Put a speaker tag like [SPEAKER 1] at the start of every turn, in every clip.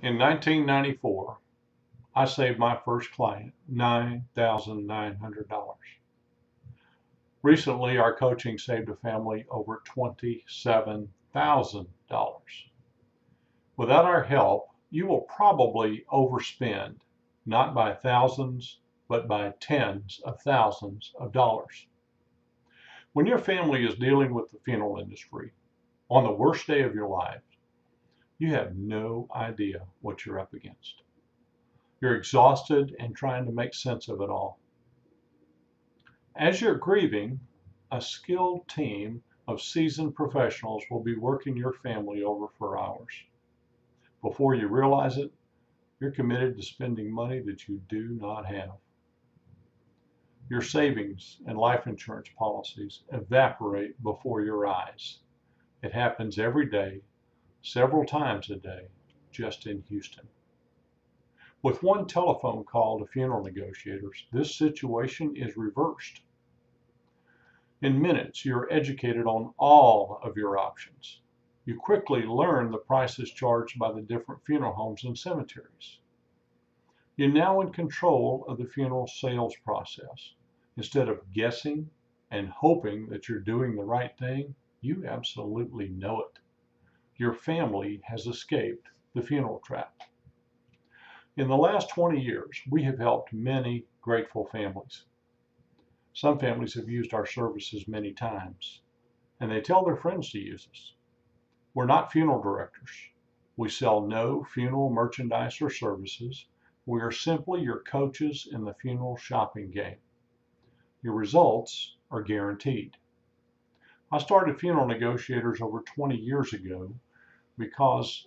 [SPEAKER 1] In 1994, I saved my first client $9,900. Recently, our coaching saved a family over $27,000. Without our help, you will probably overspend, not by thousands, but by tens of thousands of dollars. When your family is dealing with the funeral industry on the worst day of your life, you have no idea what you're up against. You're exhausted and trying to make sense of it all. As you're grieving, a skilled team of seasoned professionals will be working your family over for hours. Before you realize it, you're committed to spending money that you do not have. Your savings and life insurance policies evaporate before your eyes. It happens every day, several times a day, just in Houston. With one telephone call to funeral negotiators, this situation is reversed. In minutes, you're educated on all of your options. You quickly learn the prices charged by the different funeral homes and cemeteries. You're now in control of the funeral sales process. Instead of guessing and hoping that you're doing the right thing, you absolutely know it. Your family has escaped the funeral trap. In the last 20 years, we have helped many grateful families. Some families have used our services many times, and they tell their friends to use us. We're not funeral directors. We sell no funeral merchandise or services. We are simply your coaches in the funeral shopping game. Your results are guaranteed. I started Funeral Negotiators over 20 years ago because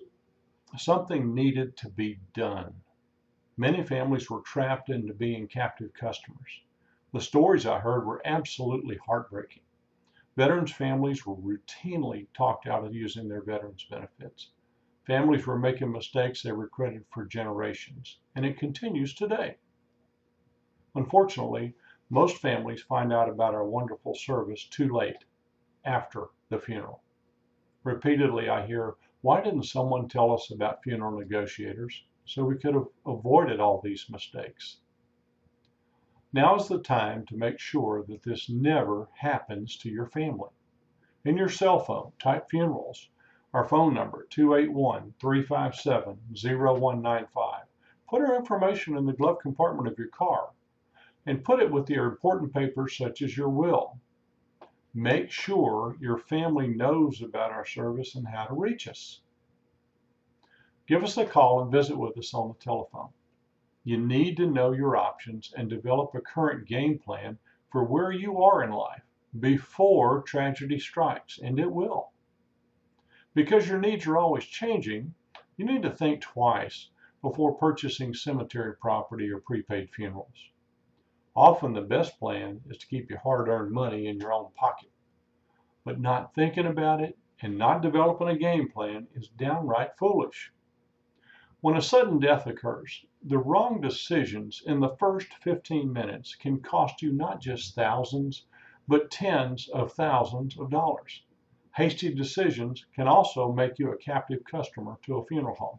[SPEAKER 1] something needed to be done. Many families were trapped into being captive customers. The stories I heard were absolutely heartbreaking. Veterans families were routinely talked out of using their veterans benefits. Families were making mistakes they regretted for generations, and it continues today. Unfortunately, most families find out about our wonderful service too late, after the funeral. Repeatedly I hear, why didn't someone tell us about funeral negotiators so we could have avoided all these mistakes? Now is the time to make sure that this never happens to your family. In your cell phone, type funerals, our phone number 281-357-0195. Put our information in the glove compartment of your car and put it with your important papers such as your will. Make sure your family knows about our service and how to reach us. Give us a call and visit with us on the telephone. You need to know your options and develop a current game plan for where you are in life before tragedy strikes, and it will. Because your needs are always changing, you need to think twice before purchasing cemetery property or prepaid funerals. Often the best plan is to keep your hard-earned money in your own pocket. But not thinking about it and not developing a game plan is downright foolish. When a sudden death occurs, the wrong decisions in the first 15 minutes can cost you not just thousands, but tens of thousands of dollars. Hasty decisions can also make you a captive customer to a funeral home.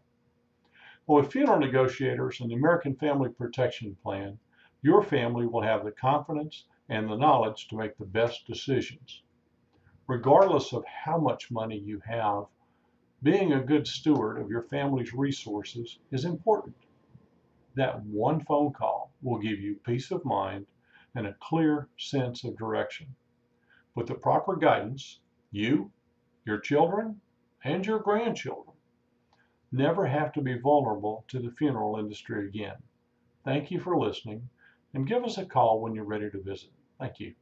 [SPEAKER 1] Well, with Funeral Negotiators and the American Family Protection Plan, your family will have the confidence and the knowledge to make the best decisions. Regardless of how much money you have, being a good steward of your family's resources is important. That one phone call will give you peace of mind and a clear sense of direction. With the proper guidance, you, your children, and your grandchildren never have to be vulnerable to the funeral industry again. Thank you for listening, and give us a call when you're ready to visit. Thank you.